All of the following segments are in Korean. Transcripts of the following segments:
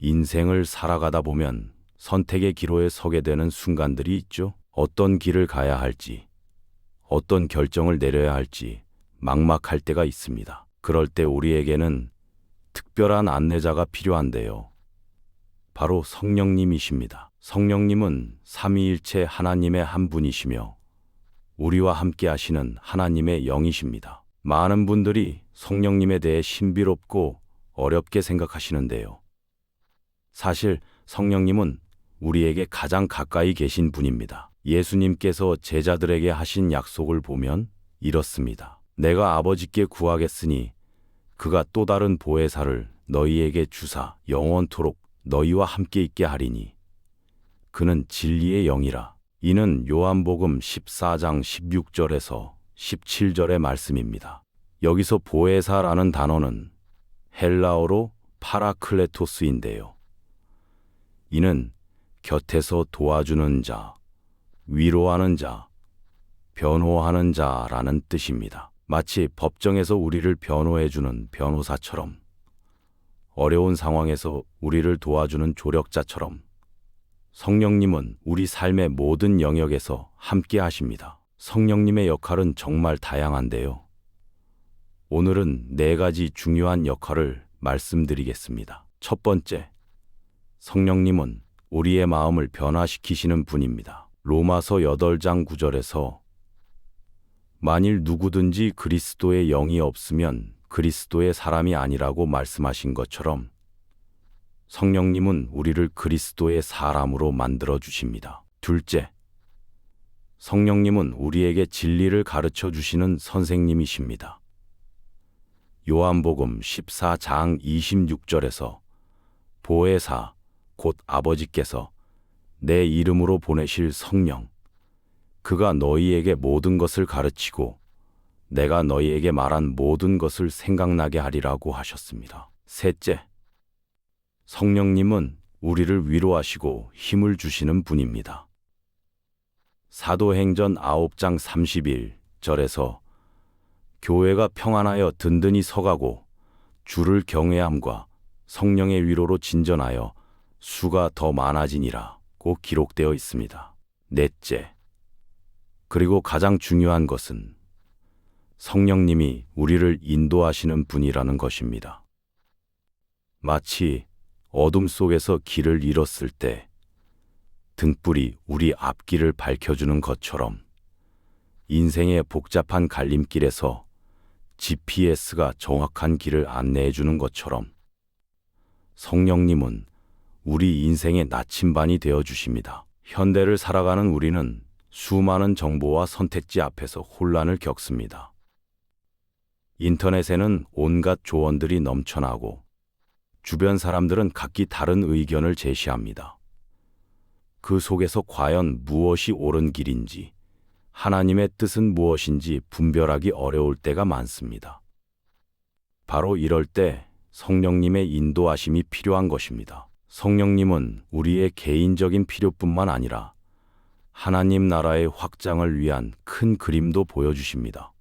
인생을 살아가다 보면 선택의 기로에 서게 되는 순간들이 있죠. 어떤 길을 가야 할지, 어떤 결정을 내려야 할지 막막할 때가 있습니다. 그럴 때 우리에게는 특별한 안내자가 필요한데요. 바로 성령님이십니다. 성령님은 삼위일체 하나님의 한 분이시며 우리와 함께 하시는 하나님의 영이십니다. 많은 분들이 성령님에 대해 신비롭고 어렵게 생각하시는데요. 사실 성령님은 우리에게 가장 가까이 계신 분입니다. 예수님께서 제자들에게 하신 약속을 보면 이렇습니다. 내가 아버지께 구하겠으니 그가 또 다른 보혜사를 너희에게 주사 영원토록 너희와 함께 있게 하리니 그는 진리의 영이라. 이는 요한복음 14장 16절에서 17절의 말씀입니다. 여기서 보혜사라는 단어는 헬라어로 파라클레토스인데요. 이는 곁에서 도와주는 자, 위로하는 자, 변호하는 자라는 뜻입니다. 마치 법정에서 우리를 변호해주는 변호사처럼, 어려운 상황에서 우리를 도와주는 조력자처럼 성령님은 우리 삶의 모든 영역에서 함께 하십니다. 성령님의 역할은 정말 다양한데요. 오늘은 4가지 중요한 역할을 말씀드리겠습니다. 첫 번째, 성령님은 우리의 마음을 변화시키시는 분입니다. 로마서 8장 9절에서 만일 누구든지 그리스도의 영이 없으면 그리스도의 사람이 아니라고 말씀하신 것처럼 성령님은 우리를 그리스도의 사람으로 만들어 주십니다. 둘째, 성령님은 우리에게 진리를 가르쳐 주시는 선생님이십니다. 요한복음 14장 26절에서 보혜사, 곧 아버지께서 내 이름으로 보내실 성령, 그가 너희에게 모든 것을 가르치고 내가 너희에게 말한 모든 것을 생각나게 하리라고 하셨습니다. 셋째, 성령님은 우리를 위로하시고 힘을 주시는 분입니다. 사도행전 9장 31절에서 교회가 평안하여 든든히 서가고 주를 경외함과 성령의 위로로 진전하여 수가 더 많아지니라고 기록되어 있습니다. 넷째, 그리고 가장 중요한 것은 성령님이 우리를 인도하시는 분이라는 것입니다. 마치 어둠 속에서 길을 잃었을 때 등불이 우리 앞길을 밝혀주는 것처럼 인생의 복잡한 갈림길에서 GPS가 정확한 길을 안내해주는 것처럼 성령님은 우리 인생의 나침반이 되어주십니다. 현대를 살아가는 우리는 수많은 정보와 선택지 앞에서 혼란을 겪습니다. 인터넷에는 온갖 조언들이 넘쳐나고 주변 사람들은 각기 다른 의견을 제시합니다. 그 속에서 과연 무엇이 옳은 길인지, 하나님의 뜻은 무엇인지 분별하기 어려울 때가 많습니다. 바로 이럴 때 성령님의 인도하심이 필요한 것입니다. 성령님은 우리의 개인적인 필요뿐만 아니라 하나님 나라의 확장을 위한 큰 그림도 보여주십니다.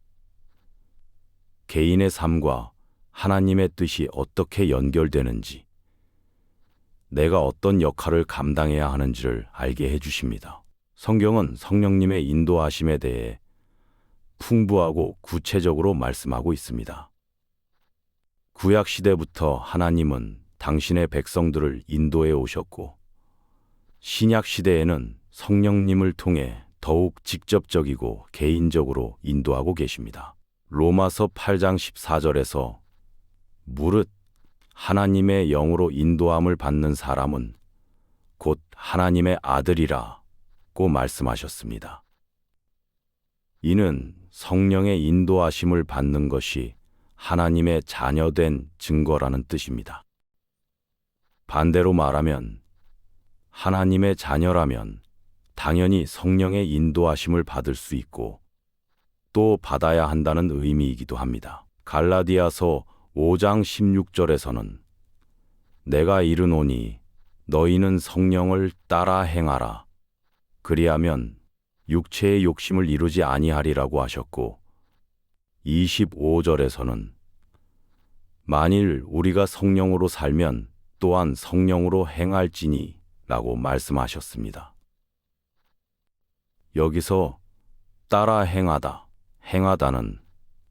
개인의 삶과 하나님의 뜻이 어떻게 연결되는지, 내가 어떤 역할을 감당해야 하는지를 알게 해주십니다. 성경은 성령님의 인도하심에 대해 풍부하고 구체적으로 말씀하고 있습니다. 구약 시대부터 하나님은 당신의 백성들을 인도해 오셨고, 신약 시대에는 성령님을 통해 더욱 직접적이고 개인적으로 인도하고 계십니다. 로마서 8장 14절에서 무릇 하나님의 영으로 인도함을 받는 사람은 곧 하나님의 아들이라고 말씀하셨습니다. 이는 성령의 인도하심을 받는 것이 하나님의 자녀된 증거라는 뜻입니다. 반대로 말하면 하나님의 자녀라면 당연히 성령의 인도하심을 받을 수 있고 또 받아야 한다는 의미이기도 합니다. 갈라디아서 5장 16절에서는 내가 이르노니 너희는 성령을 따라 행하라. 그리하면 육체의 욕심을 이루지 아니하리라고 하셨고, 25절에서는 만일 우리가 성령으로 살면 또한 성령으로 행할지니 라고 말씀하셨습니다. 여기서 따라 행하다, 행하다는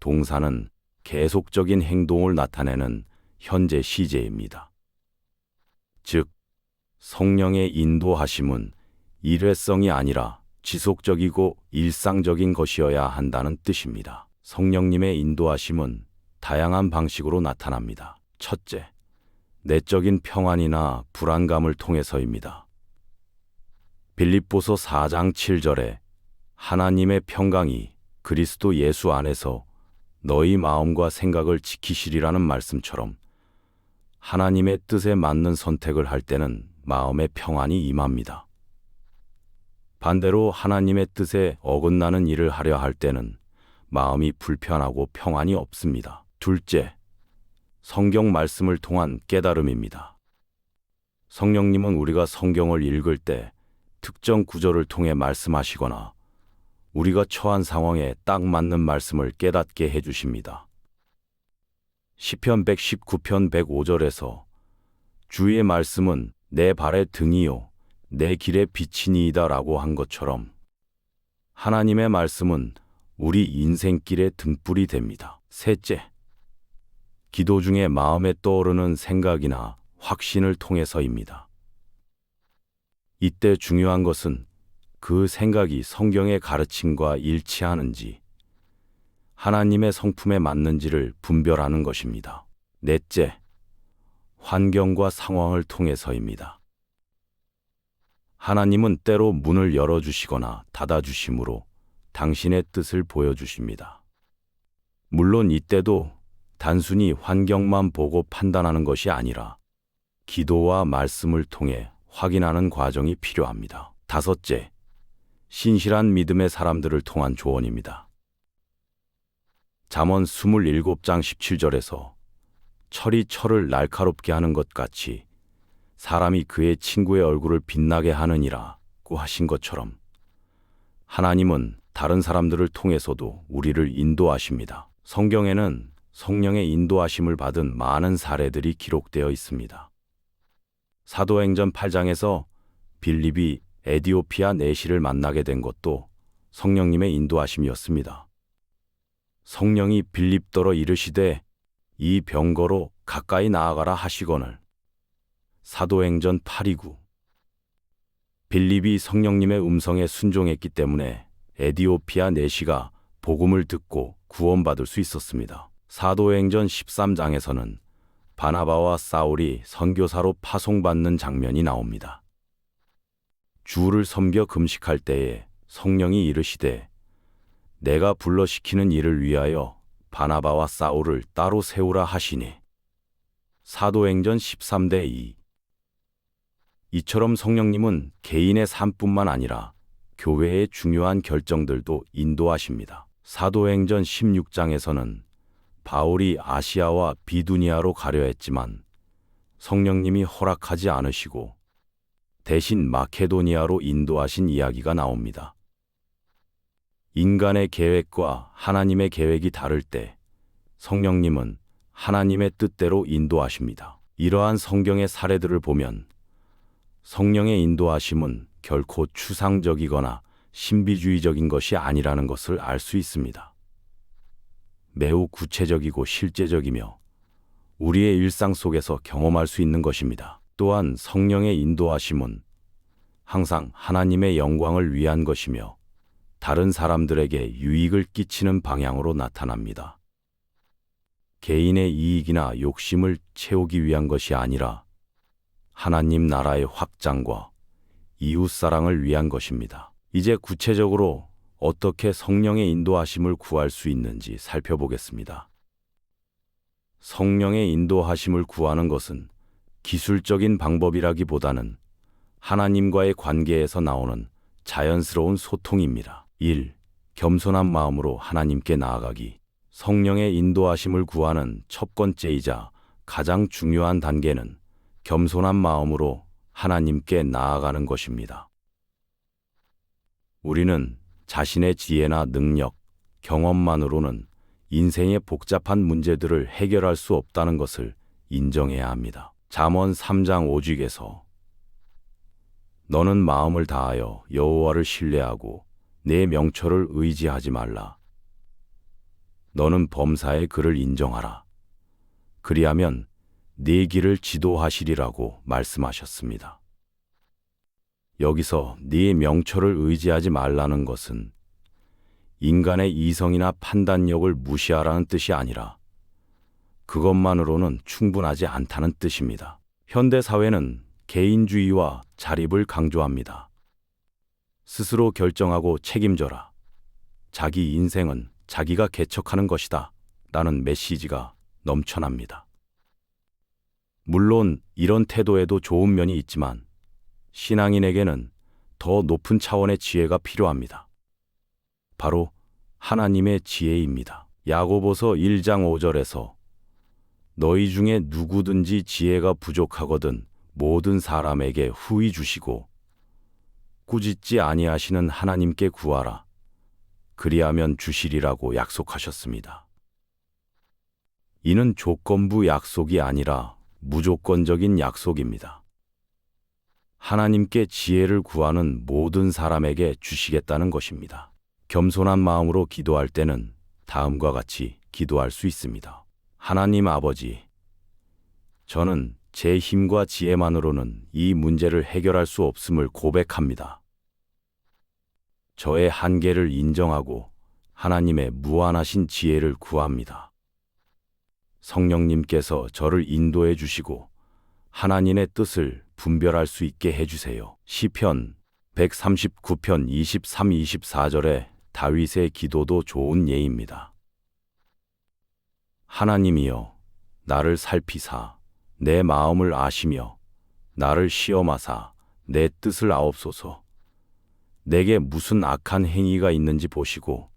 동사는 계속적인 행동을 나타내는 현재 시제입니다. 즉, 성령의 인도하심은 일회성이 아니라 지속적이고 일상적인 것이어야 한다는 뜻입니다. 성령님의 인도하심은 다양한 방식으로 나타납니다. 첫째, 내적인 평안이나 불안감을 통해서입니다. 빌립보서 4장 7절에 하나님의 평강이 그리스도 예수 안에서 너희 마음과 생각을 지키시리라는 말씀처럼 하나님의 뜻에 맞는 선택을 할 때는 마음의 평안이 임합니다. 반대로 하나님의 뜻에 어긋나는 일을 하려 할 때는 마음이 불편하고 평안이 없습니다. 둘째, 성경 말씀을 통한 깨달음입니다. 성령님은 우리가 성경을 읽을 때 특정 구절을 통해 말씀하시거나 우리가 처한 상황에 딱 맞는 말씀을 깨닫게 해주십니다. 시편 119편 105절에서 주의 말씀은 내 발의 등이요 내 길의 빛이니이다 라고 한 것처럼 하나님의 말씀은 우리 인생길의 등불이 됩니다. 셋째, 기도 중에 마음에 떠오르는 생각이나 확신을 통해서입니다. 이때 중요한 것은 그 생각이 성경의 가르침과 일치하는지, 하나님의 성품에 맞는지를 분별하는 것입니다. 넷째, 환경과 상황을 통해서입니다. 하나님은 때로 문을 열어주시거나 닫아주심으로 당신의 뜻을 보여주십니다. 물론 이때도 단순히 환경만 보고 판단하는 것이 아니라 기도와 말씀을 통해 확인하는 과정이 필요합니다. 다섯째, 신실한 믿음의 사람들을 통한 조언입니다. 잠언 27장 17절에서 철이 철을 날카롭게 하는 것 같이 사람이 그의 친구의 얼굴을 빛나게 하느니라고 하신 것처럼 하나님은 다른 사람들을 통해서도 우리를 인도하십니다. 성경에는 성령의 인도하심을 받은 많은 사례들이 기록되어 있습니다. 사도행전 8장에서 빌립이 에디오피아 내시를 만나게 된 것도 성령님의 인도하심이었습니다. 성령이 빌립더러 이르시되 이 병거로 가까이 나아가라 하시거늘. 사도행전 8:29. 빌립이 성령님의 음성에 순종했기 때문에 에디오피아 내시가 복음을 듣고 구원받을 수 있었습니다. 사도행전 13장에서는 바나바와 사울이 선교사로 파송받는 장면이 나옵니다. 주를 섬겨 금식할 때에 성령이 이르시되 내가 불러시키는 일을 위하여 바나바와 사울을 따로 세우라 하시니. 사도행전 13:2. 이처럼 성령님은 개인의 삶뿐만 아니라 교회의 중요한 결정들도 인도하십니다. 사도행전 16장에서는 바울이 아시아와 비두니아로 가려 했지만 성령님이 허락하지 않으시고 대신 마케도니아로 인도하신 이야기가 나옵니다. 인간의 계획과 하나님의 계획이 다를 때 성령님은 하나님의 뜻대로 인도하십니다. 이러한 성경의 사례들을 보면 성령의 인도하심은 결코 추상적이거나 신비주의적인 것이 아니라는 것을 알 수 있습니다. 매우 구체적이고 실제적이며 우리의 일상 속에서 경험할 수 있는 것입니다. 또한 성령의 인도하심은 항상 하나님의 영광을 위한 것이며 다른 사람들에게 유익을 끼치는 방향으로 나타납니다. 개인의 이익이나 욕심을 채우기 위한 것이 아니라 하나님 나라의 확장과 이웃 사랑을 위한 것입니다. 이제 구체적으로 어떻게 성령의 인도하심을 구할 수 있는지 살펴보겠습니다. 성령의 인도하심을 구하는 것은 기술적인 방법이라기보다는 하나님과의 관계에서 나오는 자연스러운 소통입니다. 1. 겸손한 마음으로 하나님께 나아가기. 성령의 인도하심을 구하는 첫 번째이자 가장 중요한 단계는 겸손한 마음으로 하나님께 나아가는 것입니다. 우리는 자신의 지혜나 능력, 경험만으로는 인생의 복잡한 문제들을 해결할 수 없다는 것을 인정해야 합니다. 잠언 3장 5절에서 너는 마음을 다하여 여호와를 신뢰하고 내 명철을 의지하지 말라. 너는 범사의 그를 인정하라. 그리하면 네 길을 지도하시리라고 말씀하셨습니다. 여기서 네 명철을 의지하지 말라는 것은 인간의 이성이나 판단력을 무시하라는 뜻이 아니라 그것만으로는 충분하지 않다는 뜻입니다. 현대 사회는 개인주의와 자립을 강조합니다. 스스로 결정하고 책임져라. 자기 인생은 자기가 개척하는 것이다. 라는 메시지가 넘쳐납니다. 물론 이런 태도에도 좋은 면이 있지만 신앙인에게는 더 높은 차원의 지혜가 필요합니다. 바로 하나님의 지혜입니다. 야고보서 1장 5절에서 너희 중에 누구든지 지혜가 부족하거든 모든 사람에게 후히 주시고 꾸짖지 아니하시는 하나님께 구하라. 그리하면 주시리라고 약속하셨습니다. 이는 조건부 약속이 아니라 무조건적인 약속입니다. 하나님께 지혜를 구하는 모든 사람에게 주시겠다는 것입니다. 겸손한 마음으로 기도할 때는 다음과 같이 기도할 수 있습니다. 하나님 아버지, 저는 제 힘과 지혜만으로는 이 문제를 해결할 수 없음을 고백합니다. 저의 한계를 인정하고 하나님의 무한하신 지혜를 구합니다. 성령님께서 저를 인도해 주시고 하나님의 뜻을 분별할 수 있게 해주세요. 시편 139편 23-24절의 다윗의 기도도 좋은 예입니다. 하나님이여, 나를 살피사 내 마음을 아시며 나를 시험하사 내 뜻을 아옵소서. 내게 무슨 악한 행위가 있는지 보시고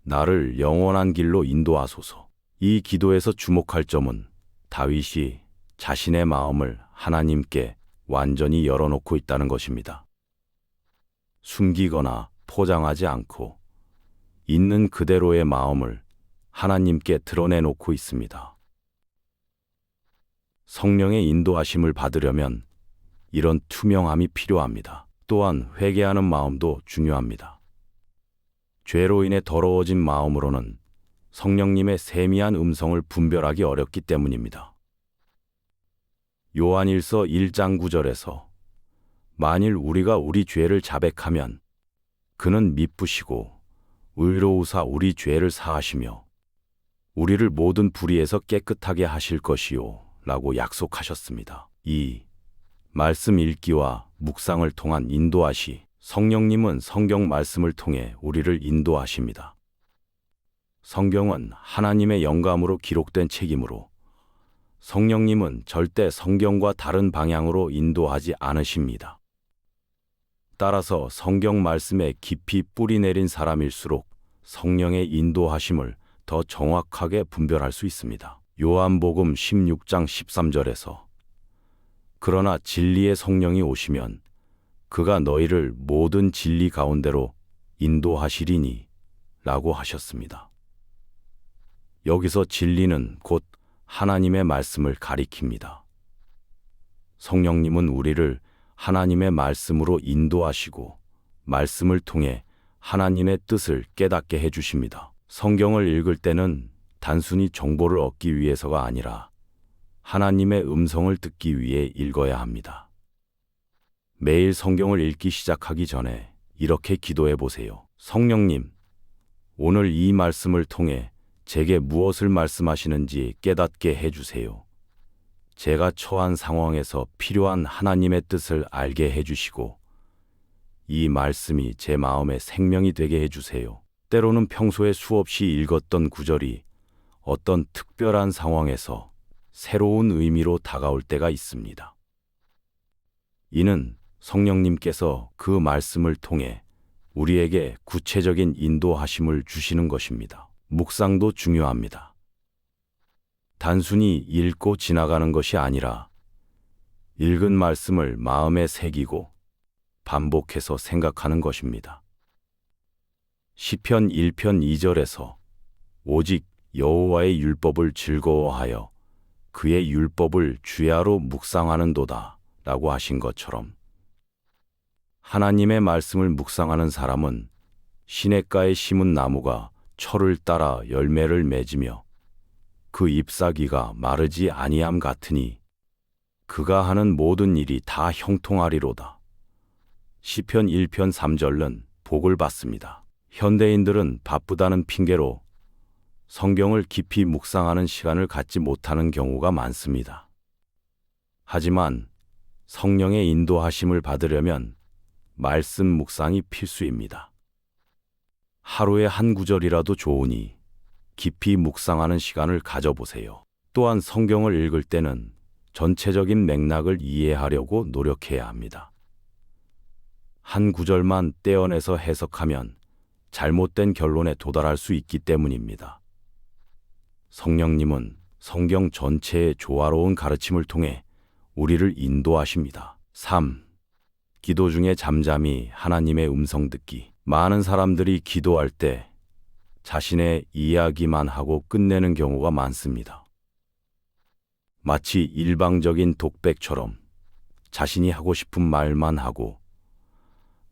나를 영원한 길로 인도하소서. 이 기도에서 주목할 점은 다윗이 자신의 마음을 하나님께 완전히 열어놓고 있다는 것입니다. 숨기거나 포장하지 않고 있는 그대로의 마음을 하나님께 드러내놓고 있습니다. 성령의 인도하심을 받으려면 이런 투명함이 필요합니다. 또한 회개하는 마음도 중요합니다. 죄로 인해 더러워진 마음으로는 성령님의 세미한 음성을 분별하기 어렵기 때문입니다. 요한일서 1장 9절에서 만일 우리가 우리 죄를 자백하면 그는 미쁘시고 의로우사 우리 죄를 사하시며 우리를 모든 불의에서 깨끗하게 하실 것이요 라고 약속하셨습니다. 이 말씀 읽기와 묵상을 통한 인도하시, 성령님은 성경 말씀을 통해 우리를 인도하십니다. 성경은 하나님의 영감으로 기록된 책이므로 성령님은 절대 성경과 다른 방향으로 인도하지 않으십니다. 따라서 성경 말씀에 깊이 뿌리 내린 사람일수록 성령의 인도하심을 더 정확하게 분별할 수 있습니다. 요한복음 16장 13절에서 그러나 진리의 성령이 오시면 그가 너희를 모든 진리 가운데로 인도하시리니 라고 하셨습니다. 여기서 진리는 곧 하나님의 말씀을 가리킵니다. 성령님은 우리를 하나님의 말씀으로 인도하시고 말씀을 통해 하나님의 뜻을 깨닫게 해주십니다. 성경을 읽을 때는 단순히 정보를 얻기 위해서가 아니라 하나님의 음성을 듣기 위해 읽어야 합니다. 매일 성경을 읽기 시작하기 전에 이렇게 기도해 보세요. 성령님, 오늘 이 말씀을 통해 제게 무엇을 말씀하시는지 깨닫게 해주세요. 제가 처한 상황에서 필요한 하나님의 뜻을 알게 해주시고 이 말씀이 제 마음에 생명이 되게 해주세요. 때로는 평소에 수없이 읽었던 구절이 어떤 특별한 상황에서 새로운 의미로 다가올 때가 있습니다. 이는 성령님께서 그 말씀을 통해 우리에게 구체적인 인도하심을 주시는 것입니다. 묵상도 중요합니다. 단순히 읽고 지나가는 것이 아니라 읽은 말씀을 마음에 새기고 반복해서 생각하는 것입니다. 시편 1편 2절에서 오직 여호와의 율법을 즐거워하여 그의 율법을 주야로 묵상하는도다 라고 하신 것처럼 하나님의 말씀을 묵상하는 사람은 시냇가에 심은 나무가 철을 따라 열매를 맺으며 그 잎사귀가 마르지 아니함 같으니 그가 하는 모든 일이 다 형통하리로다. 시편 1편 3절은 복을 받습니다. 현대인들은 바쁘다는 핑계로 성경을 깊이 묵상하는 시간을 갖지 못하는 경우가 많습니다. 하지만 성령의 인도하심을 받으려면 말씀 묵상이 필수입니다. 하루에 한 구절이라도 좋으니 깊이 묵상하는 시간을 가져보세요. 또한 성경을 읽을 때는 전체적인 맥락을 이해하려고 노력해야 합니다. 한 구절만 떼어내서 해석하면 잘못된 결론에 도달할 수 있기 때문입니다. 성령님은 성경 전체의 조화로운 가르침을 통해 우리를 인도하십니다. 3. 기도 중에 잠잠히 하나님의 음성 듣기. 많은 사람들이 기도할 때 자신의 이야기만 하고 끝내는 경우가 많습니다. 마치 일방적인 독백처럼 자신이 하고 싶은 말만 하고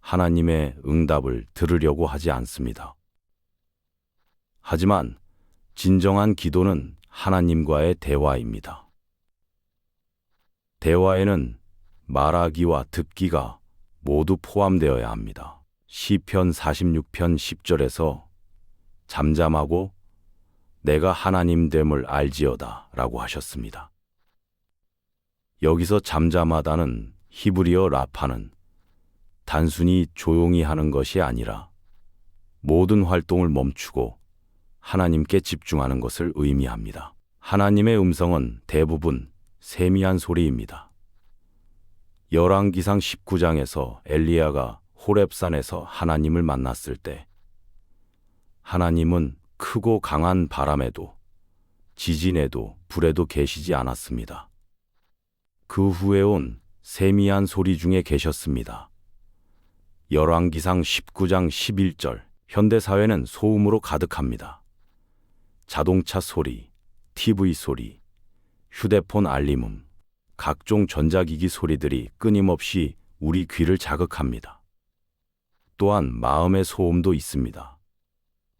하나님의 응답을 들으려고 하지 않습니다. 하지만 진정한 기도는 하나님과의 대화입니다. 대화에는 말하기와 듣기가 모두 포함되어야 합니다. 시편 46편 10절에서 잠잠하고 내가 하나님됨을 알지어다 라고 하셨습니다. 여기서 잠잠하다는 히브리어 라파는 단순히 조용히 하는 것이 아니라 모든 활동을 멈추고 하나님께 집중하는 것을 의미합니다. 하나님의 음성은 대부분 세미한 소리입니다. 열왕기상 19장에서 엘리야가 호렙산에서 하나님을 만났을 때 하나님은 크고 강한 바람에도 지진에도 불에도 계시지 않았습니다. 그 후에 온 세미한 소리 중에 계셨습니다. 열왕기상 19장 11절. 현대사회는 소음으로 가득합니다. 자동차 소리, TV 소리, 휴대폰 알림음, 각종 전자기기 소리들이 끊임없이 우리 귀를 자극합니다. 또한 마음의 소음도 있습니다.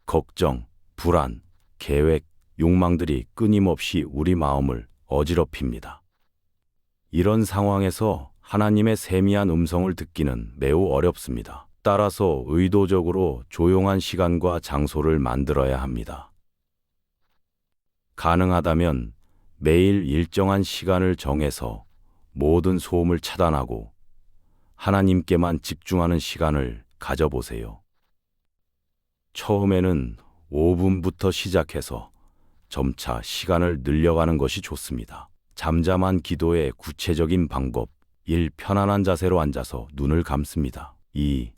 걱정, 불안, 계획, 욕망들이 끊임없이 우리 마음을 어지럽힙니다. 이런 상황에서 하나님의 세미한 음성을 듣기는 매우 어렵습니다. 따라서 의도적으로 조용한 시간과 장소를 만들어야 합니다. 가능하다면 매일 일정한 시간을 정해서 모든 소음을 차단하고 하나님께만 집중하는 시간을 가져보세요. 처음에는 5분부터 시작해서 점차 시간을 늘려가는 것이 좋습니다. 잠잠한 기도의 구체적인 방법. 1. 편안한 자세로 앉아서 눈을 감습니다. 2.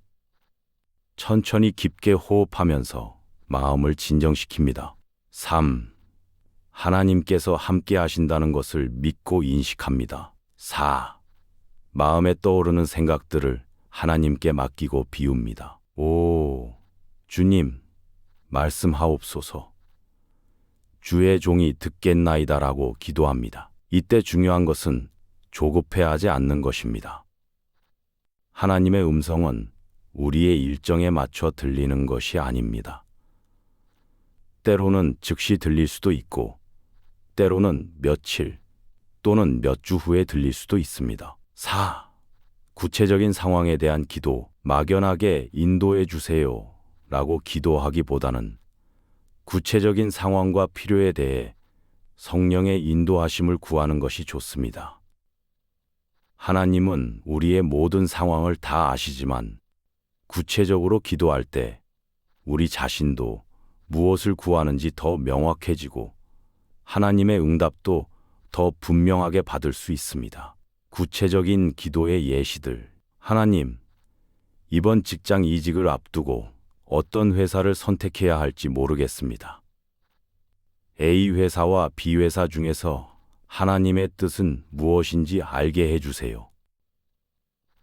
천천히 깊게 호흡하면서 마음을 진정시킵니다. 3. 하나님께서 함께 하신다는 것을 믿고 인식합니다. 4. 마음에 떠오르는 생각들을 하나님께 맡기고 비웁니다. 5. 주님, 말씀하옵소서. 주의 종이 듣겠나이다라고 기도합니다. 이때 중요한 것은 조급해하지 않는 것입니다. 하나님의 음성은 우리의 일정에 맞춰 들리는 것이 아닙니다. 때로는 즉시 들릴 수도 있고, 때로는 며칠 또는 몇 주 후에 들릴 수도 있습니다. 4. 구체적인 상황에 대한 기도. 막연하게 인도해 주세요 라고 기도하기보다는 구체적인 상황과 필요에 대해 성령의 인도하심을 구하는 것이 좋습니다. 하나님은 우리의 모든 상황을 다 아시지만 구체적으로 기도할 때 우리 자신도 무엇을 구하는지 더 명확해지고 하나님의 응답도 더 분명하게 받을 수 있습니다. 구체적인 기도의 예시들. 하나님, 이번 직장 이직을 앞두고 어떤 회사를 선택해야 할지 모르겠습니다. A 회사와 B 회사 중에서 하나님의 뜻은 무엇인지 알게 해주세요.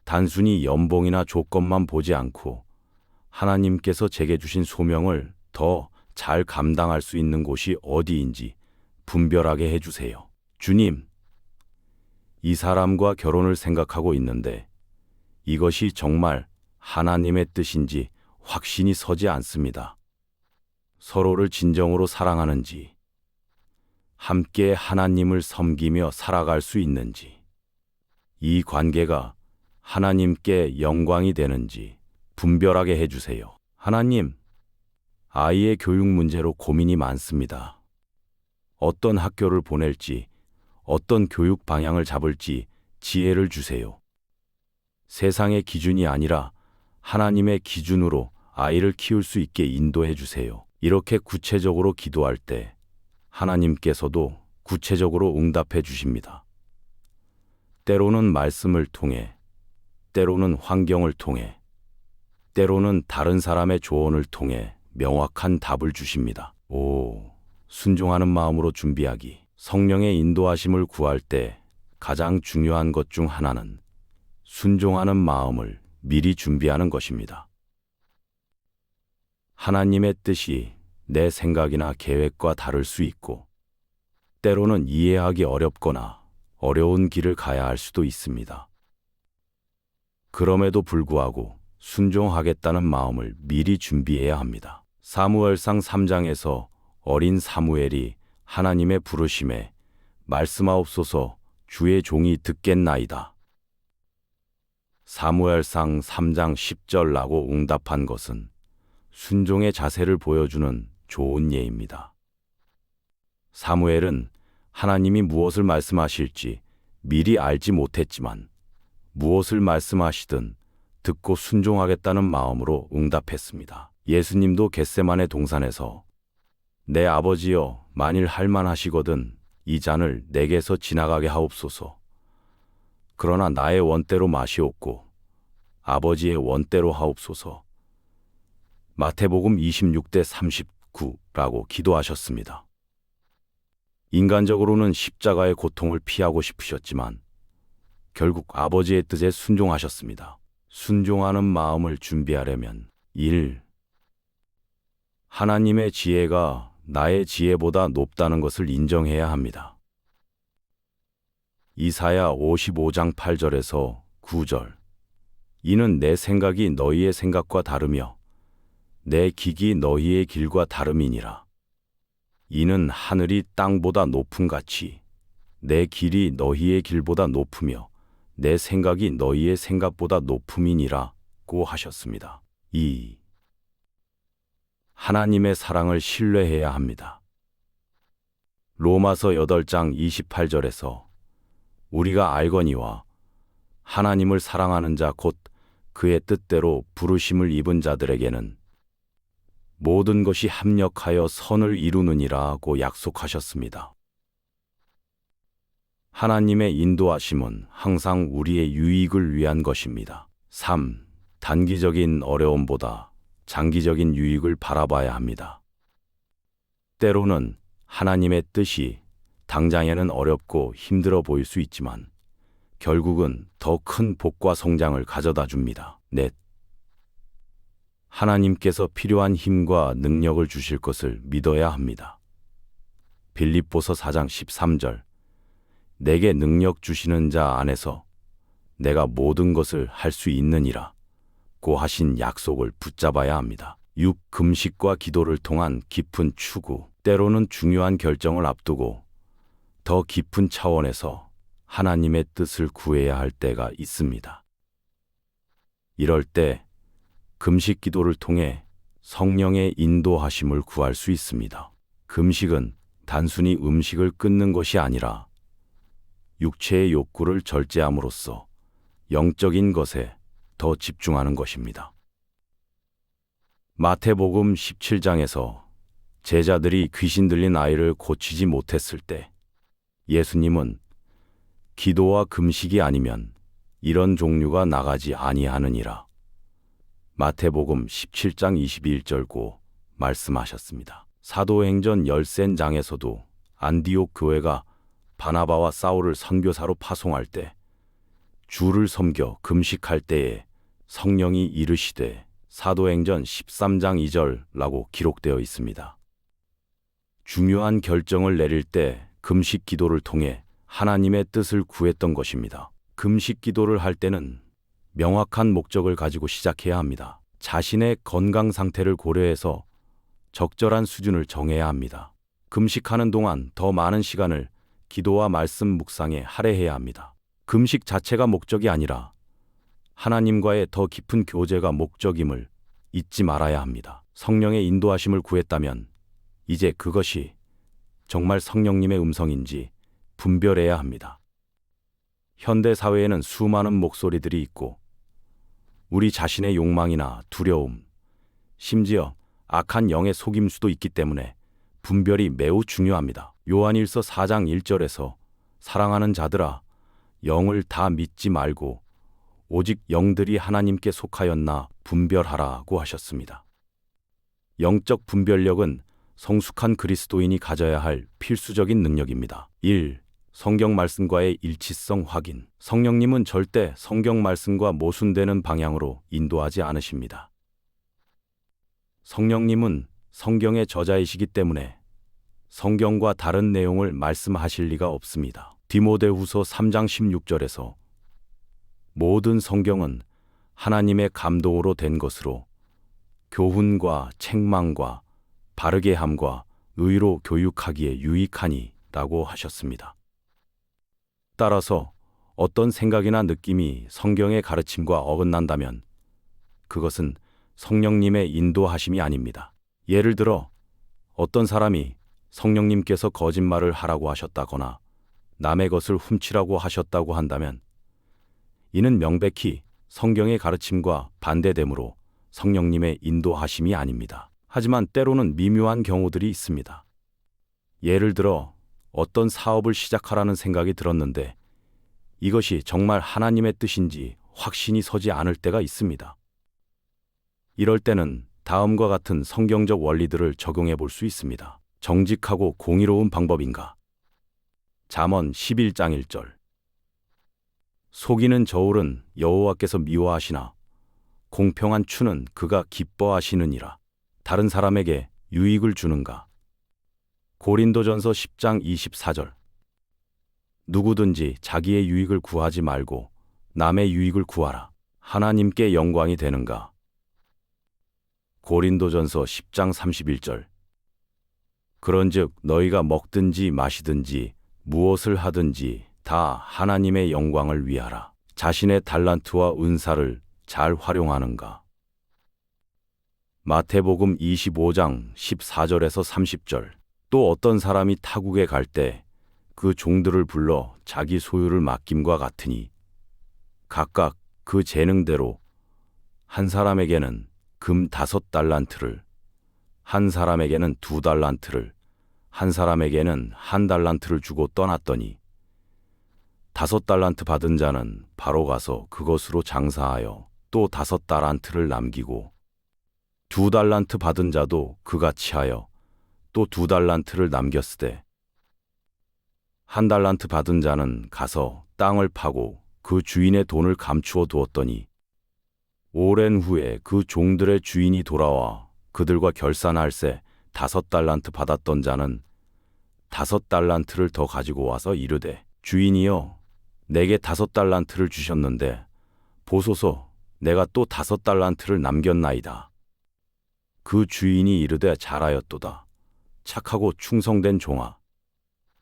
단순히 연봉이나 조건만 보지 않고 하나님께서 제게 주신 소명을 더 잘 감당할 수 있는 곳이 어디인지 분별하게 해주세요. 주님, 이 사람과 결혼을 생각하고 있는데 이것이 정말 하나님의 뜻인지 확신이 서지 않습니다. 서로를 진정으로 사랑하는지, 함께 하나님을 섬기며 살아갈 수 있는지, 이 관계가 하나님께 영광이 되는지 분별하게 해주세요. 하나님, 아이의 교육 문제로 고민이 많습니다. 어떤 학교를 보낼지, 어떤 교육 방향을 잡을지 지혜를 주세요. 세상의 기준이 아니라 하나님의 기준으로 아이를 키울 수 있게 인도해 주세요. 이렇게 구체적으로 기도할 때 하나님께서도 구체적으로 응답해 주십니다. 때로는 말씀을 통해, 때로는 환경을 통해, 때로는 다른 사람의 조언을 통해 명확한 답을 주십니다. 순종하는 마음으로 준비하기. 성령의 인도하심을 구할 때 가장 중요한 것 중 하나는 순종하는 마음을 미리 준비하는 것입니다. 하나님의 뜻이 내 생각이나 계획과 다를 수 있고, 때로는 이해하기 어렵거나 어려운 길을 가야 할 수도 있습니다. 그럼에도 불구하고 순종하겠다는 마음을 미리 준비해야 합니다. 사무엘상 3장에서 어린 사무엘이 하나님의 부르심에 말씀하옵소서 주의 종이 듣겠나이다. 사무엘상 3장 10절라고 응답한 것은 순종의 자세를 보여주는 좋은 예입니다. 사무엘은 하나님이 무엇을 말씀하실지 미리 알지 못했지만 무엇을 말씀하시든 듣고 순종하겠다는 마음으로 응답했습니다. 예수님도 겟세마네 동산에서 내 아버지여 만일 할만하시거든 이 잔을 내게서 지나가게 하옵소서. 그러나 나의 원대로 마시옵고 아버지의 원대로 하옵소서. 마태복음 26대 39라고 기도하셨습니다. 인간적으로는 십자가의 고통을 피하고 싶으셨지만 결국 아버지의 뜻에 순종하셨습니다. 순종하는 마음을 준비하려면 1. 하나님의 지혜가 나의 지혜보다 높다는 것을 인정해야 합니다. 이사야 55장 8절에서 9절. 이는 내 생각이 너희의 생각과 다르며 내 길이 너희의 길과 다름이니라. 이는 하늘이 땅보다 높음같이 내 길이 너희의 길보다 높으며 내 생각이 너희의 생각보다 높음이니라고 하셨습니다. 2. 하나님의 사랑을 신뢰해야 합니다. 로마서 8장 28절에서 우리가 알거니와 하나님을 사랑하는 자 곧 그의 뜻대로 부르심을 입은 자들에게는 모든 것이 합력하여 선을 이루느니라고 약속하셨습니다. 하나님의 인도하심은 항상 우리의 유익을 위한 것입니다. 3. 단기적인 어려움보다 장기적인 유익을 바라봐야 합니다. 때로는 하나님의 뜻이 당장에는 어렵고 힘들어 보일 수 있지만 결국은 더 큰 복과 성장을 가져다 줍니다. 넷. 하나님께서 필요한 힘과 능력을 주실 것을 믿어야 합니다. 빌립보서 4장 13절. 내게 능력 주시는 자 안에서 내가 모든 것을 할 수 있느니라 고 하신 약속을 붙잡아야 합니다. 6. 금식과 기도를 통한 깊은 추구. 때로는 중요한 결정을 앞두고 더 깊은 차원에서 하나님의 뜻을 구해야 할 때가 있습니다. 이럴 때 금식 기도를 통해 성령의 인도하심을 구할 수 있습니다. 금식은 단순히 음식을 끊는 것이 아니라 육체의 욕구를 절제함으로써 영적인 것에 더 집중하는 것입니다. 마태복음 17장에서 제자들이 귀신 들린 아이를 고치지 못했을 때 예수님은 기도와 금식이 아니면 이런 종류가 나가지 아니하느니라. 마태복음 17장 21절고 말씀하셨습니다. 사도행전 13장에서도 안디옥 교회가 바나바와 사울을 선교사로 파송할 때 주를 섬겨 금식할 때에 성령이 이르시되 사도행전 13장 2절라고 기록되어 있습니다. 중요한 결정을 내릴 때 금식 기도를 통해 하나님의 뜻을 구했던 것입니다. 금식 기도를 할 때는 명확한 목적을 가지고 시작해야 합니다. 자신의 건강 상태를 고려해서 적절한 수준을 정해야 합니다. 금식하는 동안 더 많은 시간을 기도와 말씀 묵상에 할애해야 합니다. 금식 자체가 목적이 아니라 하나님과의 더 깊은 교제가 목적임을 잊지 말아야 합니다. 성령의 인도하심을 구했다면 이제 그것이 정말 성령님의 음성인지 분별해야 합니다. 현대 사회에는 수많은 목소리들이 있고 우리 자신의 욕망이나 두려움, 심지어 악한 영의 속임수도 있기 때문에 분별이 매우 중요합니다. 요한일서 4장 1절에서 사랑하는 자들아 영을 다 믿지 말고 오직 영들이 하나님께 속하였나 분별하라고 하셨습니다. 영적 분별력은 성숙한 그리스도인이 가져야 할 필수적인 능력입니다. 1. 성경 말씀과의 일치성 확인. 성령님은 절대 성경 말씀과 모순되는 방향으로 인도하지 않으십니다. 성령님은 성경의 저자이시기 때문에 성경과 다른 내용을 말씀하실 리가 없습니다. 디모데후서 3장 16절에서 모든 성경은 하나님의 감동으로 된 것으로 교훈과 책망과 바르게 함과 의로 교육하기에 유익하니 라고 하셨습니다. 따라서 어떤 생각이나 느낌이 성경의 가르침과 어긋난다면 그것은 성령님의 인도하심이 아닙니다. 예를 들어 어떤 사람이 성령님께서 거짓말을 하라고 하셨다거나 남의 것을 훔치라고 하셨다고 한다면 이는 명백히 성경의 가르침과 반대되므로 성령님의 인도하심이 아닙니다. 하지만 때로는 미묘한 경우들이 있습니다. 예를 들어 어떤 사업을 시작하라는 생각이 들었는데 이것이 정말 하나님의 뜻인지 확신이 서지 않을 때가 있습니다. 이럴 때는 다음과 같은 성경적 원리들을 적용해 볼 수 있습니다. 정직하고 공의로운 방법인가? 잠언 11장 1절. 속이는 저울은 여호와께서 미워하시나 공평한 추는 그가 기뻐하시느니라. 다른 사람에게 유익을 주는가? 고린도전서 10장 24절. 누구든지 자기의 유익을 구하지 말고 남의 유익을 구하라. 하나님께 영광이 되는가? 고린도전서 10장 31절. 그런즉 너희가 먹든지 마시든지 무엇을 하든지 다 하나님의 영광을 위하라. 자신의 달란트와 은사를 잘 활용하는가? 마태복음 25장 14절에서 30절. 또 어떤 사람이 타국에 갈 때 그 종들을 불러 자기 소유를 맡김과 같으니 각각 그 재능대로 한 사람에게는 금 5달란트를, 한 사람에게는 2달란트를, 한 사람에게는 1달란트를 주고 떠났더니 5달란트 받은 자는 바로 가서 그것으로 장사하여 또 5달란트를 남기고 2달란트 받은 자도 그같이 하여 또 2달란트를 남겼으되 1달란트 받은 자는 가서 땅을 파고 그 주인의 돈을 감추어 두었더니 오랜 후에 그 종들의 주인이 돌아와 그들과 결산할세 5달란트 받았던 자는 5달란트를 더 가지고 와서 이르되 주인이여 내게 5달란트를 주셨는데 보소서 내가 또 5달란트를 남겼나이다. 그 주인이 이르되 잘하였도다. 착하고 충성된 종아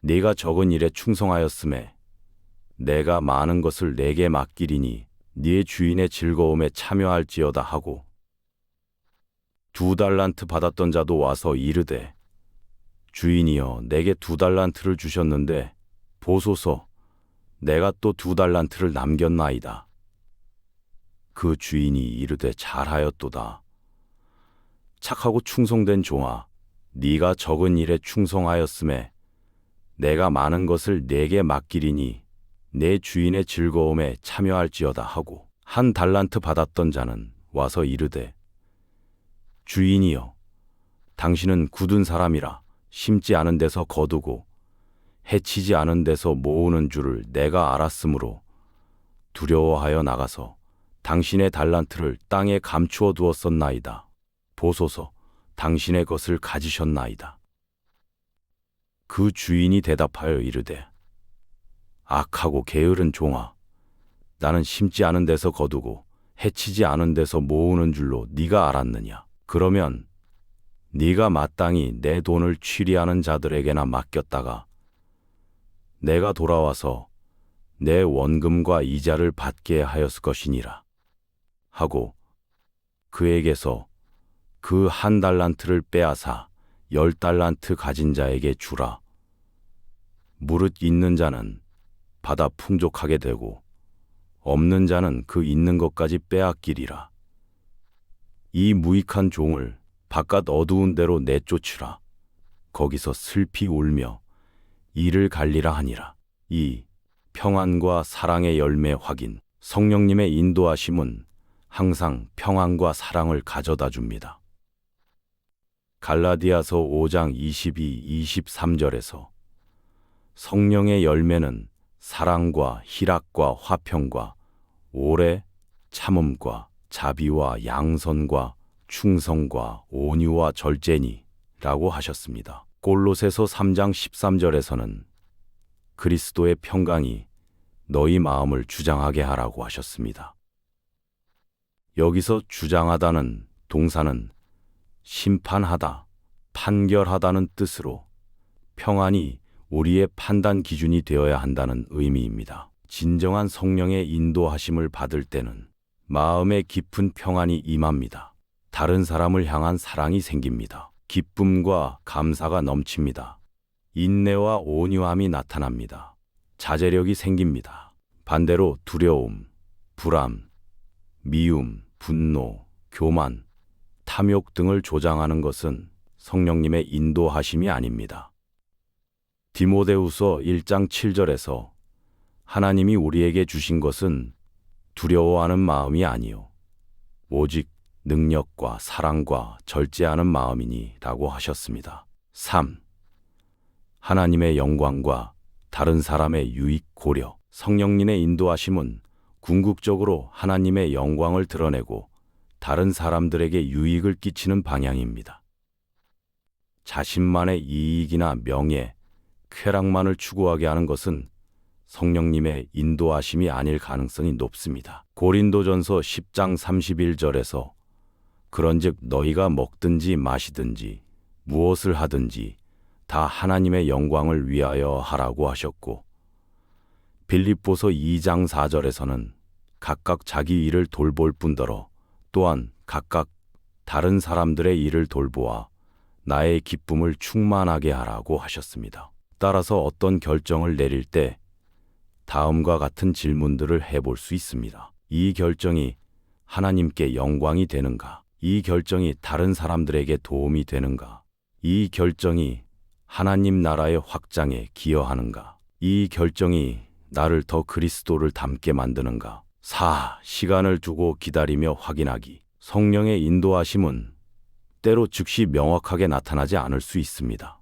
네가 적은 일에 충성하였음에 내가 많은 것을 내게 맡기리니 네 주인의 즐거움에 참여할지어다 하고 2달란트 받았던 자도 와서 이르되 주인이여 내게 2달란트를 주셨는데 보소서 내가 또 2달란트를 남겼나이다. 그 주인이 이르되 잘하였도다. 착하고 충성된 종아 네가 적은 일에 충성하였음에 내가 많은 것을 네게 맡기리니 내 주인의 즐거움에 참여할지어다 하고 1달란트 받았던 자는 와서 이르되 주인이여 당신은 굳은 사람이라 심지 않은 데서 거두고 해치지 않은 데서 모으는 줄을 내가 알았으므로 두려워하여 나가서 당신의 달란트를 땅에 감추어 두었었나이다. 보소서 당신의 것을 가지셨나이다. 그 주인이 대답하여 이르되 악하고 게으른 종아, 나는 심지 않은 데서 거두고 해치지 않은 데서 모으는 줄로 네가 알았느냐? 그러면 네가 마땅히 내 돈을 취리하는 자들에게나 맡겼다가 내가 돌아와서 내 원금과 이자를 받게 하였을 것이니라 하고 그에게서 그 1달란트를 빼앗아 10달란트 가진 자에게 주라. 무릇 있는 자는 받아 풍족하게 되고 없는 자는 그 있는 것까지 빼앗기리라. 이 무익한 종을 바깥 어두운 데로 내쫓으라. 거기서 슬피 울며 이를 갈리라 하니라. 이 평안과 사랑의 열매 확인. 성령님의 인도하심은 항상 평안과 사랑을 가져다 줍니다. 갈라디아서 5장 22, 23절에서 성령의 열매는 사랑과 희락과 화평과 오래 참음과 자비와 양선과 충성과 온유와 절제니 라고 하셨습니다. 골로새서 3장 13절에서는 그리스도의 평강이 너희 마음을 주장하게 하라고 하셨습니다. 여기서 주장하다는 동사는 심판하다, 판결하다는 뜻으로 평안이 우리의 판단 기준이 되어야 한다는 의미입니다. 진정한 성령의 인도하심을 받을 때는 마음에 깊은 평안이 임합니다. 다른 사람을 향한 사랑이 생깁니다. 기쁨과 감사가 넘칩니다. 인내와 온유함이 나타납니다. 자제력이 생깁니다. 반대로 두려움, 불안, 미움, 분노, 교만, 탐욕 등을 조장하는 것은 성령님의 인도하심이 아닙니다. 디모데후서 1장 7절에서 하나님이 우리에게 주신 것은 두려워하는 마음이 아니요 오직 능력과 사랑과 절제하는 마음이니 라고 하셨습니다. 3. 하나님의 영광과 다른 사람의 유익 고려. 성령님의 인도하심은 궁극적으로 하나님의 영광을 드러내고 다른 사람들에게 유익을 끼치는 방향입니다. 자신만의 이익이나 명예, 쾌락만을 추구하게 하는 것은 성령님의 인도하심이 아닐 가능성이 높습니다. 고린도전서 10장 31절에서 그런즉 너희가 먹든지 마시든지 무엇을 하든지 다 하나님의 영광을 위하여 하라고 하셨고, 빌립보서 2장 4절에서는 각각 자기 일을 돌볼 뿐더러 또한 각각 다른 사람들의 일을 돌보아 나의 기쁨을 충만하게 하라고 하셨습니다. 따라서 어떤 결정을 내릴 때 다음과 같은 질문들을 해볼 수 있습니다. 이 결정이 하나님께 영광이 되는가? 이 결정이 다른 사람들에게 도움이 되는가? 이 결정이 하나님 나라의 확장에 기여하는가? 이 결정이 나를 더 그리스도를 닮게 만드는가? 4. 시간을 두고 기다리며 확인하기. 성령의 인도하심은 때로 즉시 명확하게 나타나지 않을 수 있습니다.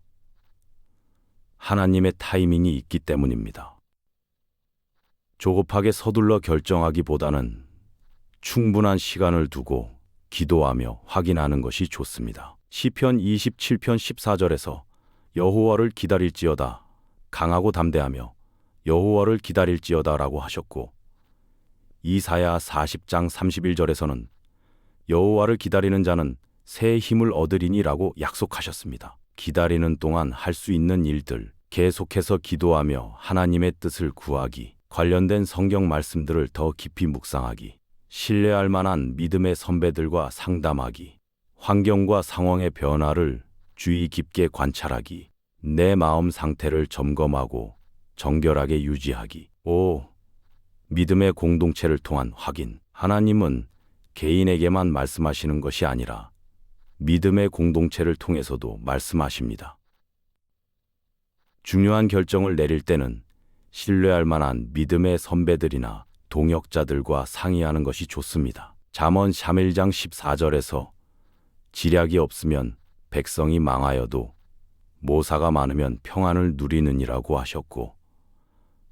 하나님의 타이밍이 있기 때문입니다. 조급하게 서둘러 결정하기보다는 충분한 시간을 두고 기도하며 확인하는 것이 좋습니다. 시편 27편 14절에서 여호와를 기다릴지어다 강하고 담대하며 여호와를 기다릴지어다라고 하셨고, 이사야 40장 31절에서는 여호와를 기다리는 자는 새 힘을 얻으리니라고 약속하셨습니다. 기다리는 동안 할 수 있는 일들, 계속해서 기도하며 하나님의 뜻을 구하기, 관련된 성경 말씀들을 더 깊이 묵상하기, 신뢰할 만한 믿음의 선배들과 상담하기, 환경과 상황의 변화를 주의 깊게 관찰하기, 내 마음 상태를 점검하고 정결하게 유지하기. 5. 믿음의 공동체를 통한 확인. 하나님은 개인에게만 말씀하시는 것이 아니라 믿음의 공동체를 통해서도 말씀하십니다. 중요한 결정을 내릴 때는 신뢰할 만한 믿음의 선배들이나 동역자들과 상의하는 것이 좋습니다. 잠언 3장 14절에서 지략이 없으면 백성이 망하여도 모사가 많으면 평안을 누리느니라고 하셨고,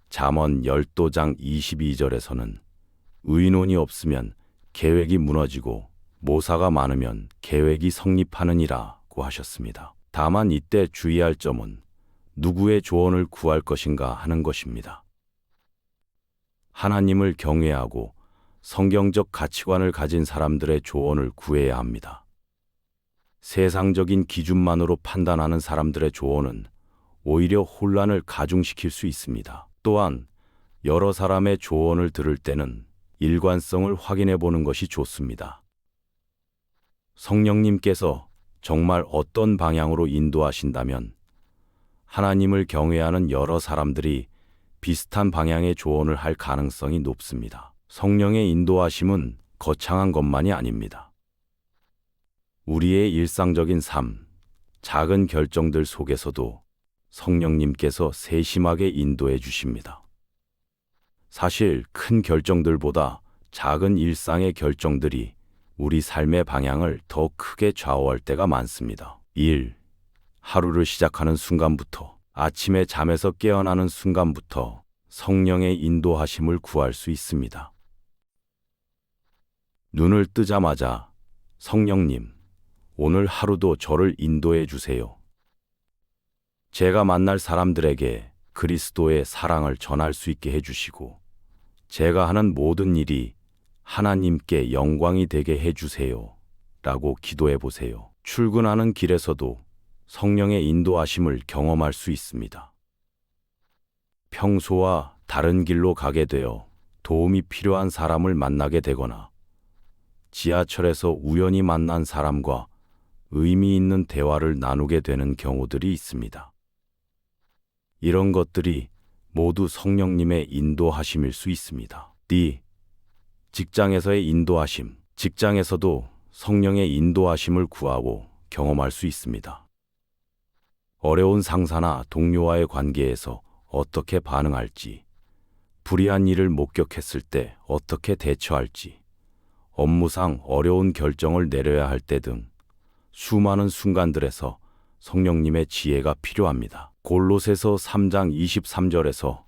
잠언 10장 22절에서는 의논이 없으면 계획이 무너지고 모사가 많으면 계획이 성립하느니라고 하셨습니다. 다만 이때 주의할 점은 누구의 조언을 구할 것인가 하는 것입니다. 하나님을 경외하고 성경적 가치관을 가진 사람들의 조언을 구해야 합니다. 세상적인 기준만으로 판단하는 사람들의 조언은 오히려 혼란을 가중시킬 수 있습니다. 또한 여러 사람의 조언을 들을 때는 일관성을 확인해 보는 것이 좋습니다. 성령님께서 정말 어떤 방향으로 인도하신다면 하나님을 경외하는 여러 사람들이 비슷한 방향의 조언을 할 가능성이 높습니다. 성령의 인도하심은 거창한 것만이 아닙니다. 우리의 일상적인 삶, 작은 결정들 속에서도 성령님께서 세심하게 인도해 주십니다. 사실 큰 결정들보다 작은 일상의 결정들이 우리 삶의 방향을 더 크게 좌우할 때가 많습니다. 1. 하루를 시작하는 순간부터, 아침에 잠에서 깨어나는 순간부터 성령의 인도하심을 구할 수 있습니다. 눈을 뜨자마자 성령님, 오늘 하루도 저를 인도해 주세요. 제가 만날 사람들에게 그리스도의 사랑을 전할 수 있게 해주시고, 제가 하는 모든 일이 하나님께 영광이 되게 해주세요. 라고 기도해 보세요. 출근하는 길에서도 성령의 인도하심을 경험할 수 있습니다. 평소와 다른 길로 가게 되어 도움이 필요한 사람을 만나게 되거나, 지하철에서 우연히 만난 사람과 의미 있는 대화를 나누게 되는 경우들이 있습니다. 이런 것들이 모두 성령님의 인도하심일 수 있습니다. D. 직장에서의 인도하심. 직장에서도 성령의 인도하심을 구하고 경험할 수 있습니다. 어려운 상사나 동료와의 관계에서 어떻게 반응할지, 불이한 일을 목격했을 때 어떻게 대처할지, 업무상 어려운 결정을 내려야 할 때 등 수많은 순간들에서 성령님의 지혜가 필요합니다. 골로새서 3장 23절에서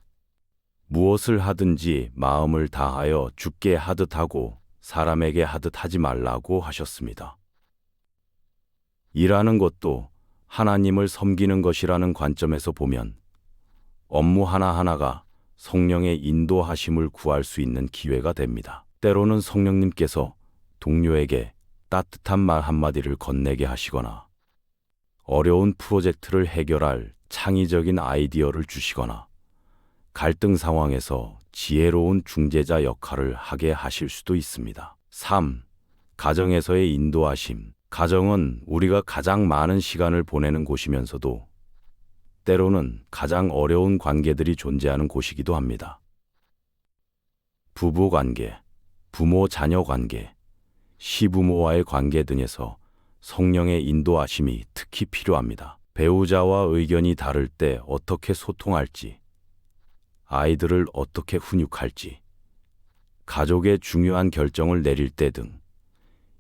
무엇을 하든지 마음을 다하여 주께 하듯 하고 사람에게 하듯 하지 말라고 하셨습니다. 일하는 것도 하나님을 섬기는 것이라는 관점에서 보면 업무 하나하나가 성령의 인도하심을 구할 수 있는 기회가 됩니다. 때로는 성령님께서 동료에게 따뜻한 말 한마디를 건네게 하시거나, 어려운 프로젝트를 해결할 창의적인 아이디어를 주시거나, 갈등 상황에서 지혜로운 중재자 역할을 하게 하실 수도 있습니다. 3. 가정에서의 인도하심. 가정은 우리가 가장 많은 시간을 보내는 곳이면서도 때로는 가장 어려운 관계들이 존재하는 곳이기도 합니다. 부부 관계, 부모 자녀 관계, 시부모와의 관계 등에서 성령의 인도하심이 특히 필요합니다. 배우자와 의견이 다를 때 어떻게 소통할지, 아이들을 어떻게 훈육할지, 가족의 중요한 결정을 내릴 때 등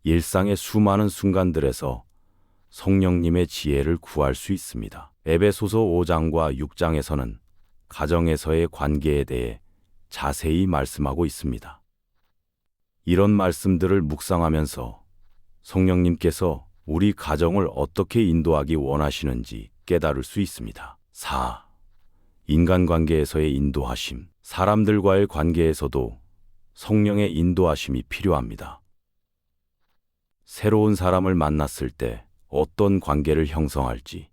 일상의 수많은 순간들에서 성령님의 지혜를 구할 수 있습니다. 에베소서 5장과 6장에서는 가정에서의 관계에 대해 자세히 말씀하고 있습니다. 이런 말씀들을 묵상하면서 성령님께서 우리 가정을 어떻게 인도하기 원하시는지 깨달을 수 있습니다. 4. 인간관계에서의 인도하심. 사람들과의 관계에서도 성령의 인도하심이 필요합니다. 새로운 사람을 만났을 때 어떤 관계를 형성할지,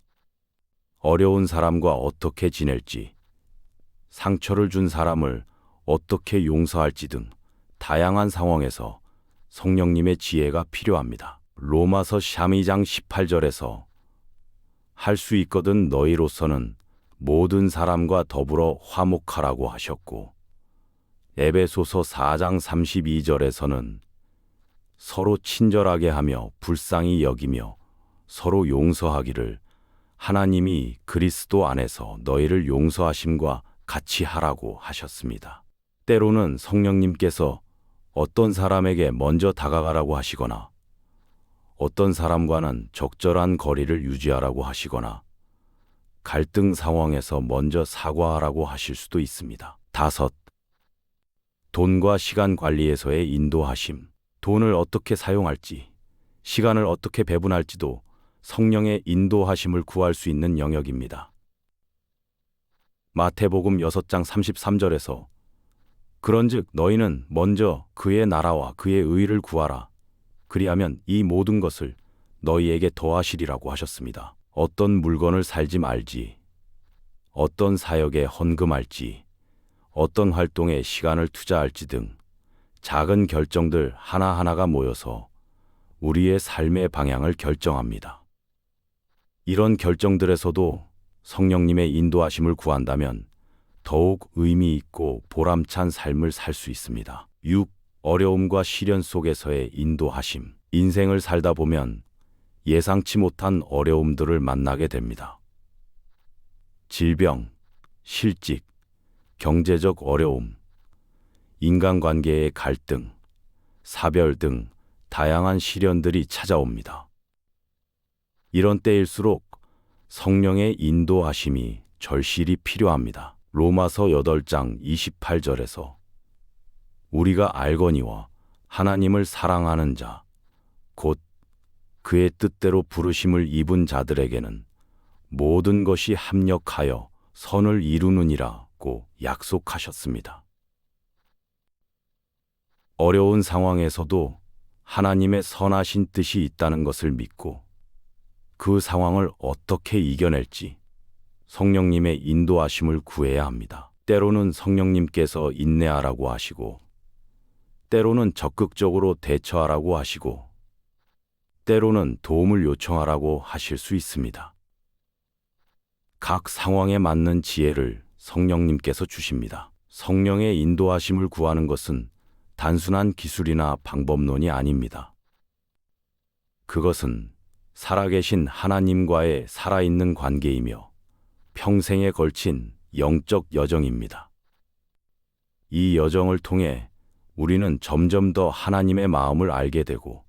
어려운 사람과 어떻게 지낼지, 상처를 준 사람을 어떻게 용서할지 등 다양한 상황에서 성령님의 지혜가 필요합니다. 로마서 12장 18절에서 할 수 있거든 너희로서는 모든 사람과 더불어 화목하라고 하셨고, 에베소서 4장 32절에서는 서로 친절하게 하며 불쌍히 여기며 서로 용서하기를 하나님이 그리스도 안에서 너희를 용서하심과 같이 하라고 하셨습니다. 때로는 성령님께서 어떤 사람에게 먼저 다가가라고 하시거나, 어떤 사람과는 적절한 거리를 유지하라고 하시거나, 갈등 상황에서 먼저 사과하라고 하실 수도 있습니다. 5. 돈과 시간 관리에서의 인도하심. 돈을 어떻게 사용할지, 시간을 어떻게 배분할지도 성령의 인도하심을 구할 수 있는 영역입니다. 마태복음 6장 33절에서 그런즉 너희는 먼저 그의 나라와 그의 의를 구하라. 그리하면 이 모든 것을 너희에게 더하시리라고 하셨습니다. 어떤 물건을 살지 말지, 어떤 사역에 헌금할지, 어떤 활동에 시간을 투자할지 등 작은 결정들 하나하나가 모여서 우리의 삶의 방향을 결정합니다. 이런 결정들에서도 성령님의 인도하심을 구한다면 더욱 의미 있고 보람찬 삶을 살 수 있습니다. 6. 어려움과 시련 속에서의 인도하심. 인생을 살다 보면 예상치 못한 어려움들을 만나게 됩니다. 질병, 실직, 경제적 어려움, 인간관계의 갈등, 사별 등 다양한 시련들이 찾아옵니다. 이런 때일수록 성령의 인도하심이 절실히 필요합니다. 로마서 8장 28절에서 우리가 알거니와 하나님을 사랑하는 자, 곧 그의 뜻대로 부르심을 입은 자들에게는 모든 것이 합력하여 선을 이루느니라고 약속하셨습니다. 어려운 상황에서도 하나님의 선하신 뜻이 있다는 것을 믿고 그 상황을 어떻게 이겨낼지 성령님의 인도하심을 구해야 합니다. 때로는 성령님께서 인내하라고 하시고, 때로는 적극적으로 대처하라고 하시고, 때로는 도움을 요청하라고 하실 수 있습니다. 각 상황에 맞는 지혜를 성령님께서 주십니다. 성령의 인도하심을 구하는 것은 단순한 기술이나 방법론이 아닙니다. 그것은 살아계신 하나님과의 살아있는 관계이며 평생에 걸친 영적 여정입니다. 이 여정을 통해 우리는 점점 더 하나님의 마음을 알게 되고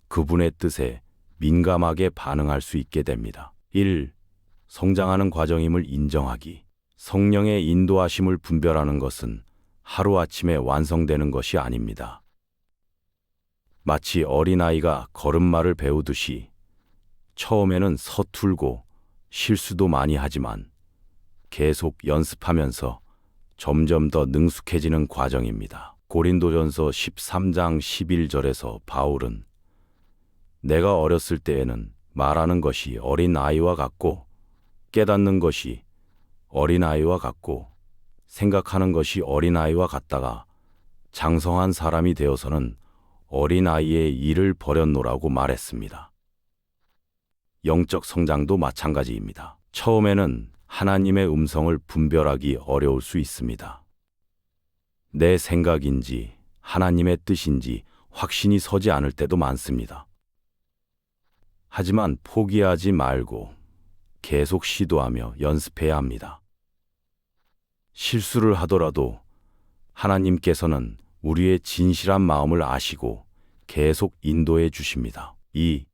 그분의 뜻에 민감하게 반응할 수 있게 됩니다. 1. 성장하는 과정임을 인정하기. 성령의 인도하심을 분별하는 것은 하루아침에 완성되는 것이 아닙니다. 마치 어린아이가 걸음마를 배우듯이 처음에는 서툴고 실수도 많이 하지만 계속 연습하면서 점점 더 능숙해지는 과정입니다. 고린도전서 13장 11절에서 바울은 내가 어렸을 때에는 말하는 것이 어린아이와 같고 깨닫는 것이 어린아이와 같고 생각하는 것이 어린아이와 같다가 장성한 사람이 되어서는 어린아이의 일을 버렸노라고 말했습니다. 영적 성장도 마찬가지입니다. 처음에는 하나님의 음성을 분별하기 어려울 수 있습니다. 내 생각인지 하나님의 뜻인지 확신이 서지 않을 때도 많습니다. 하지만 포기하지 말고 계속 시도하며 연습해야 합니다. 실수를 하더라도 하나님께서는 우리의 진실한 마음을 아시고 계속 인도해 주십니다. 2.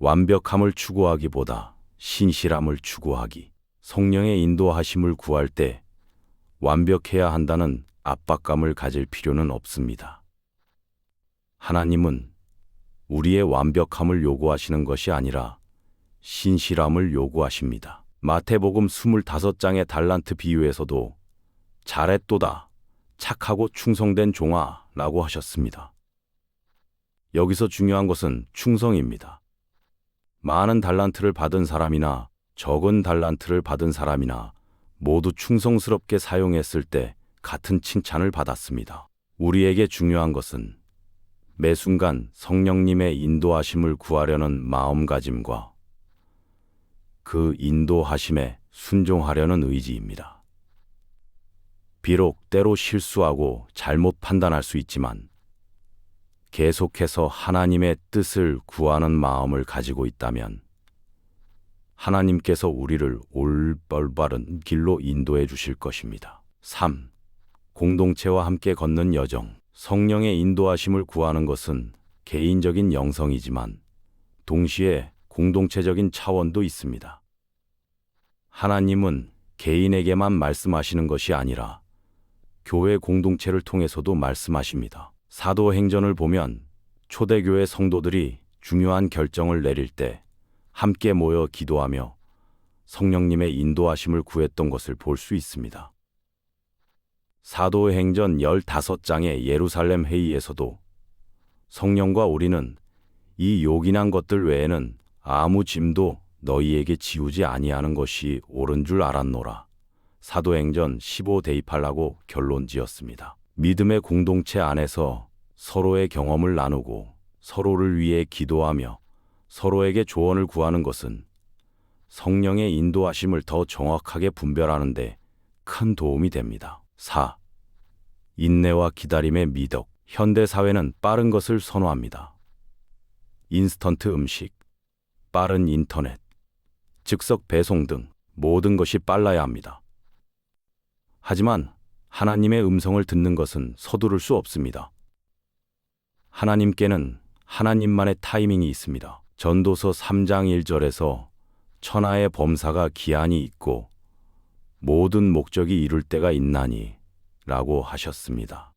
완벽함을 추구하기보다 신실함을 추구하기. 성령의 인도하심을 구할 때 완벽해야 한다는 압박감을 가질 필요는 없습니다. 하나님은 우리의 완벽함을 요구하시는 것이 아니라 신실함을 요구하십니다. 마태복음 25장의 달란트 비유에서도 잘했도다, 착하고 충성된 종아 라고 하셨습니다. 여기서 중요한 것은 충성입니다. 많은 달란트를 받은 사람이나 적은 달란트를 받은 사람이나 모두 충성스럽게 사용했을 때 같은 칭찬을 받았습니다. 우리에게 중요한 것은 매 순간 성령님의 인도하심을 구하려는 마음가짐과 그 인도하심에 순종하려는 의지입니다. 비록 때로 실수하고 잘못 판단할 수 있지만 계속해서 하나님의 뜻을 구하는 마음을 가지고 있다면 하나님께서 우리를 올바른 길로 인도해 주실 것입니다. 3. 공동체와 함께 걷는 여정. 성령의 인도하심을 구하는 것은 개인적인 영성이지만 동시에 공동체적인 차원도 있습니다. 하나님은 개인에게만 말씀하시는 것이 아니라 교회 공동체를 통해서도 말씀하십니다. 사도행전을 보면 초대교회 성도들이 중요한 결정을 내릴 때 함께 모여 기도하며 성령님의 인도하심을 구했던 것을 볼 수 있습니다. 사도행전 15장의 예루살렘 회의에서도 성령과 우리는 이 요긴한 것들 외에는 아무 짐도 너희에게 지우지 아니하는 것이 옳은 줄 알았노라. 사도행전 15 대입하라고 결론 지었습니다. 믿음의 공동체 안에서 서로의 경험을 나누고 서로를 위해 기도하며 서로에게 조언을 구하는 것은 성령의 인도하심을 더 정확하게 분별하는 데 큰 도움이 됩니다. 4. 인내와 기다림의 미덕. 현대 사회는 빠른 것을 선호합니다. 인스턴트 음식, 빠른 인터넷, 즉석 배송 등 모든 것이 빨라야 합니다. 하지만 하나님의 음성을 듣는 것은 서두를 수 없습니다. 하나님께는 하나님만의 타이밍이 있습니다. 전도서 3장 1절에서 천하의 범사가 기한이 있고 모든 목적이 이룰 때가 있나니 라고 하셨습니다.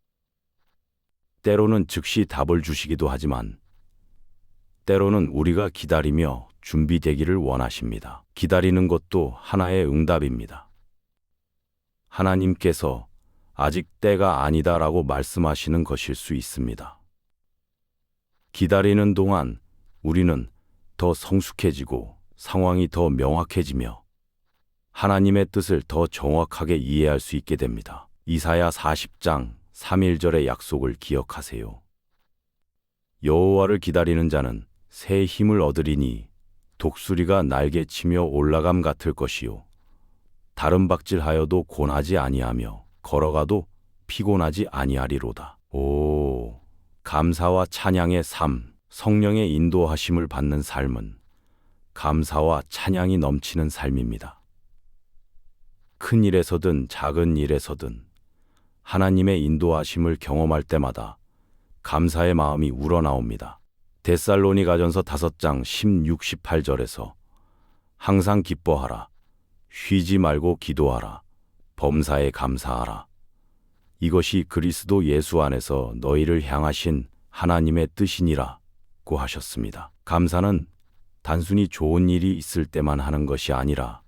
때로는 즉시 답을 주시기도 하지만 때로는 우리가 기다리며 준비되기를 원하십니다. 기다리는 것도 하나의 응답입니다. 하나님께서 아직 때가 아니다라고 말씀하시는 것일 수 있습니다. 기다리는 동안 우리는 더 성숙해지고 상황이 더 명확해지며 하나님의 뜻을 더 정확하게 이해할 수 있게 됩니다. 이사야 40장 3~1절의 약속을 기억하세요. 여호와를 기다리는 자는 새 힘을 얻으리니 독수리가 날개치며 올라감 같을 것이요 다른 박질하여도 곤하지 아니하며 걸어가도 피곤하지 아니하리로다. 오, 감사와 찬양의 삶. 성령의 인도하심을 받는 삶은 감사와 찬양이 넘치는 삶입니다. 큰 일에서든 작은 일에서든 하나님의 인도하심을 경험할 때마다 감사의 마음이 우러나옵니다. 데살로니가전서 5장 16, 18절에서 항상 기뻐하라, 쉬지 말고 기도하라, 범사에 감사하라. 이것이 그리스도 예수 안에서 너희를 향하신 하나님의 뜻이니라고 하셨습니다. 감사는 단순히 좋은 일이 있을 때만 하는 것이 아니라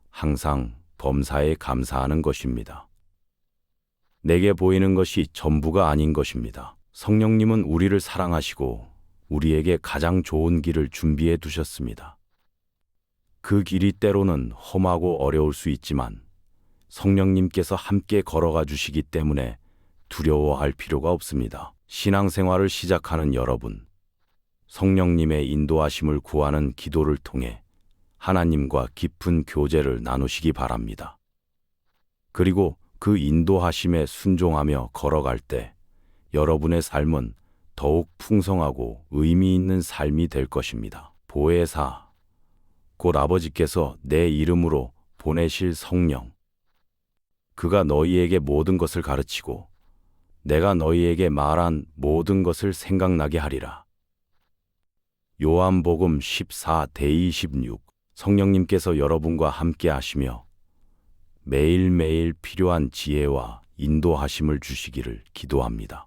항상 범사에 감사하는 것입니다. 내게 보이는 것이 전부가 아닌 것입니다. 성령님은 우리를 사랑하시고 우리에게 가장 좋은 길을 준비해 두셨습니다. 그 길이 때로는 험하고 어려울 수 있지만 성령님께서 함께 걸어가 주시기 때문에 두려워할 필요가 없습니다. 신앙생활을 시작하는 여러분, 성령님의 인도하심을 구하는 기도를 통해 하나님과 깊은 교제를 나누시기 바랍니다. 그리고 그 인도하심에 순종하며 걸어갈 때 여러분의 삶은 더욱 풍성하고 의미 있는 삶이 될 것입니다. 보혜사, 곧 아버지께서 내 이름으로 보내실 성령, 그가 너희에게 모든 것을 가르치고 내가 너희에게 말한 모든 것을 생각나게 하리라. 요한복음 14-26. 성령님께서 여러분과 함께 하시며 매일매일 필요한 지혜와 인도하심을 주시기를 기도합니다.